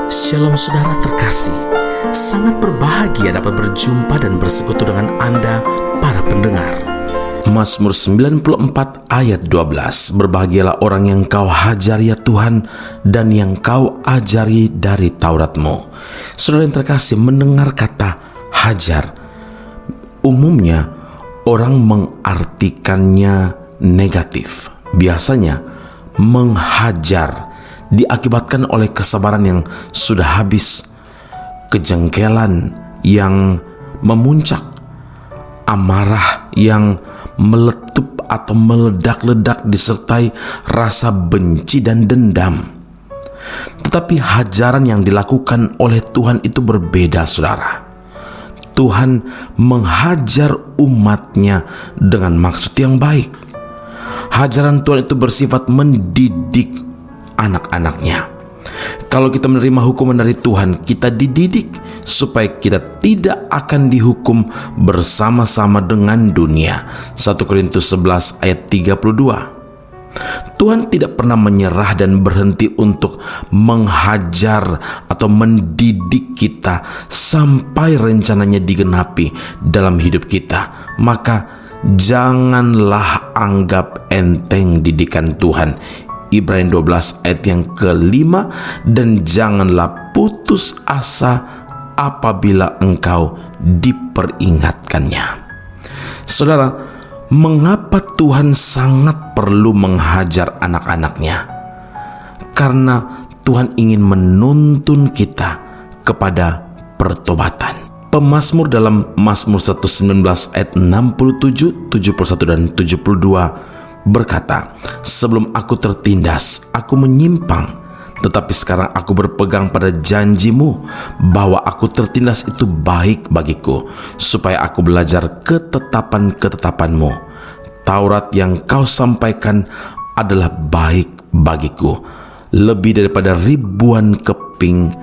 Shalom saudara terkasih, sangat berbahagia dapat berjumpa dan bersekutu dengan Anda para pendengar. Mazmur 94 ayat 12, berbahagialah orang yang kau hajari ya Tuhan, dan yang kau ajari dari Taurat-Mu. Saudara yang terkasih, mendengar kata hajar, umumnya orang mengartikannya negatif. Biasanya menghajar diakibatkan oleh kesabaran yang sudah habis, kejengkelan yang memuncak, amarah yang meletup atau meledak-ledak disertai rasa benci dan dendam. Tetapi hajaran yang dilakukan oleh Tuhan itu berbeda, saudara. Tuhan menghajar umatnya dengan maksud yang baik. Hajaran Tuhan itu bersifat mendidik anak-anaknya. Kalau kita menerima hukuman dari Tuhan, kita dididik supaya kita tidak akan dihukum bersama-sama dengan dunia. 1 Korintus 11 ayat 32. Tuhan tidak pernah menyerah dan berhenti untuk menghajar atau mendidik kita sampai rencananya digenapi dalam hidup kita. Maka janganlah anggap enteng didikan Tuhan. Ibrani 12 ayat yang kelima, dan janganlah putus asa apabila engkau diperingatkannya. Saudara, mengapa Tuhan sangat perlu menghajar anak-anaknya? Karena Tuhan ingin menuntun kita kepada pertobatan. Pemazmur dalam Mazmur 119 ayat 67, 71 dan 72 berkata, sebelum aku tertindas, aku menyimpang, tetapi sekarang aku berpegang pada janji-Mu bahwa aku tertindas itu baik bagiku, supaya aku belajar ketetapan-ketetapan-Mu. Taurat yang Kau sampaikan adalah baik bagiku, lebih daripada ribuan keping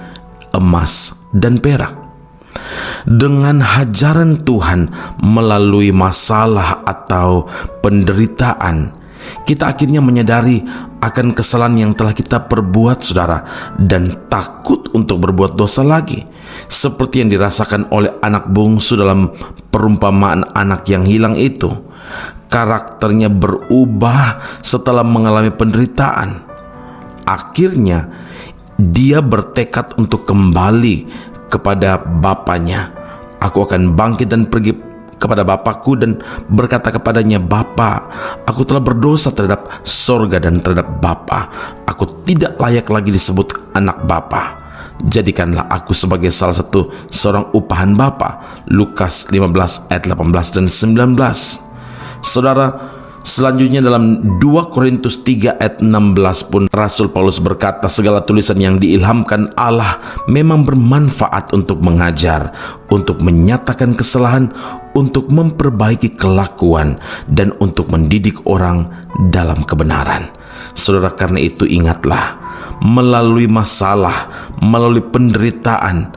emas dan perak. Dengan hajaran Tuhan melalui masalah atau penderitaan, kita akhirnya menyadari akan kesalahan yang telah kita perbuat, saudara, dan takut untuk berbuat dosa lagi. Seperti yang dirasakan oleh anak bungsu dalam perumpamaan anak yang hilang itu. Karakternya berubah setelah mengalami penderitaan. Akhirnya dia bertekad untuk kembali kepada bapaknya. Aku akan bangkit dan pergi kepada bapakku dan berkata kepadanya, Bapa, aku telah berdosa terhadap sorga dan terhadap Bapa. Aku tidak layak lagi disebut anak Bapa. Jadikanlah aku sebagai salah satu seorang upahan Bapa. Lukas 15 ayat 18 dan 19. Saudara, selanjutnya dalam 2 Korintus 3 ayat 16 pun Rasul Paulus berkata, segala tulisan yang diilhamkan Allah memang bermanfaat untuk mengajar, untuk menyatakan kesalahan, untuk memperbaiki kelakuan, dan untuk mendidik orang dalam kebenaran. Saudara, karena itu ingatlah, melalui masalah, melalui penderitaan,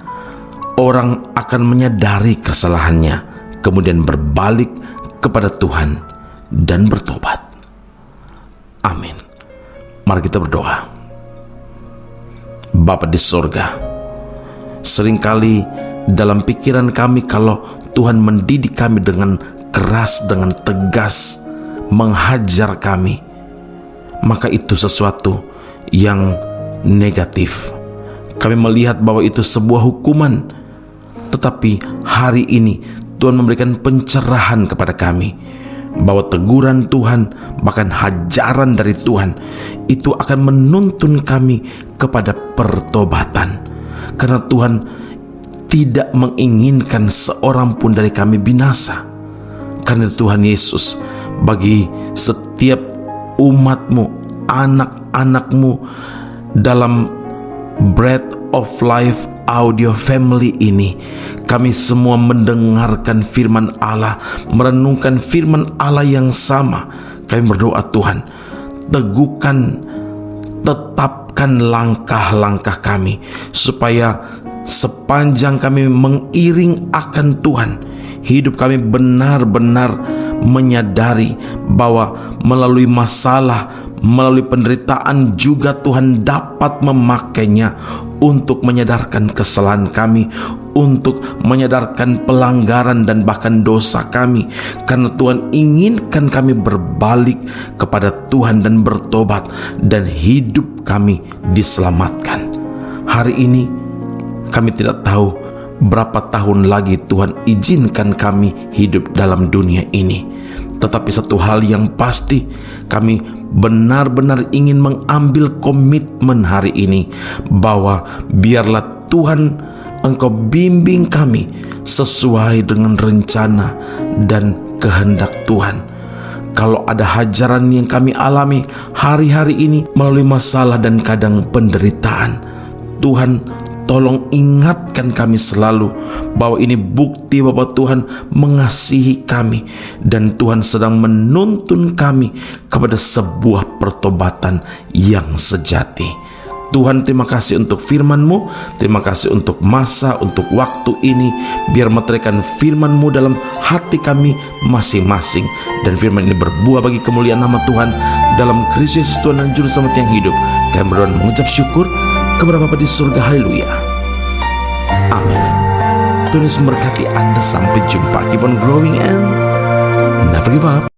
orang akan menyadari kesalahannya, kemudian berbalik kepada Tuhan dan bertobat. Amin. Mari kita berdoa. Bapa di sorga, seringkali dalam pikiran kami kalau Tuhan mendidik kami dengan keras, dengan tegas, menghajar kami, maka itu sesuatu yang negatif. Kami melihat bahwa itu sebuah hukuman. Tetapi hari ini Tuhan memberikan pencerahan kepada kami bahwa teguran Tuhan, bahkan hajaran dari Tuhan, itu akan menuntun kami kepada pertobatan. Karena Tuhan tidak menginginkan seorang pun dari kami binasa. Karena Tuhan Yesus, bagi setiap umat-Mu, anak-anak-Mu, dalam Breath of Life Audio Family ini, kami semua mendengarkan firman Allah, merenungkan firman Allah yang sama. Kami berdoa, Tuhan, teguhkan, tetapkan langkah-langkah kami, supaya sepanjang kami mengiring akan Tuhan, hidup kami benar-benar menyadari bahwa melalui masalah, melalui penderitaan juga Tuhan dapat memakainya untuk menyadarkan kesalahan kami, untuk menyadarkan pelanggaran dan bahkan dosa kami, karena Tuhan inginkan kami berbalik kepada Tuhan dan bertobat, dan hidup kami diselamatkan. Hari ini kami tidak tahu berapa tahun lagi Tuhan izinkan kami hidup dalam dunia ini. Tetapi satu hal yang pasti, kami benar-benar ingin mengambil komitmen hari ini bahwa biarlah Tuhan Engkau bimbing kami sesuai dengan rencana dan kehendak Tuhan. Kalau ada hajaran yang kami alami hari-hari ini melalui masalah dan kadang penderitaan, Tuhan tolong ingatkan kami selalu bahwa ini bukti bahwa Tuhan mengasihi kami dan Tuhan sedang menuntun kami kepada sebuah pertobatan yang sejati. Tuhan, terima kasih untuk firman-Mu, terima kasih untuk masa, untuk waktu ini. Biar meteraikan firman-Mu dalam hati kami masing-masing, dan firman ini berbuah bagi kemuliaan nama Tuhan. Dalam Kristus Yesus Tuhan dan Juru Selamat yang hidup, kami berdoa dan mengucap syukur kepada Bapa di surga. Haleluya. Amin. Tuhan Yesus memberkati Anda. Sampai jumpa. Keep on growing and never give up.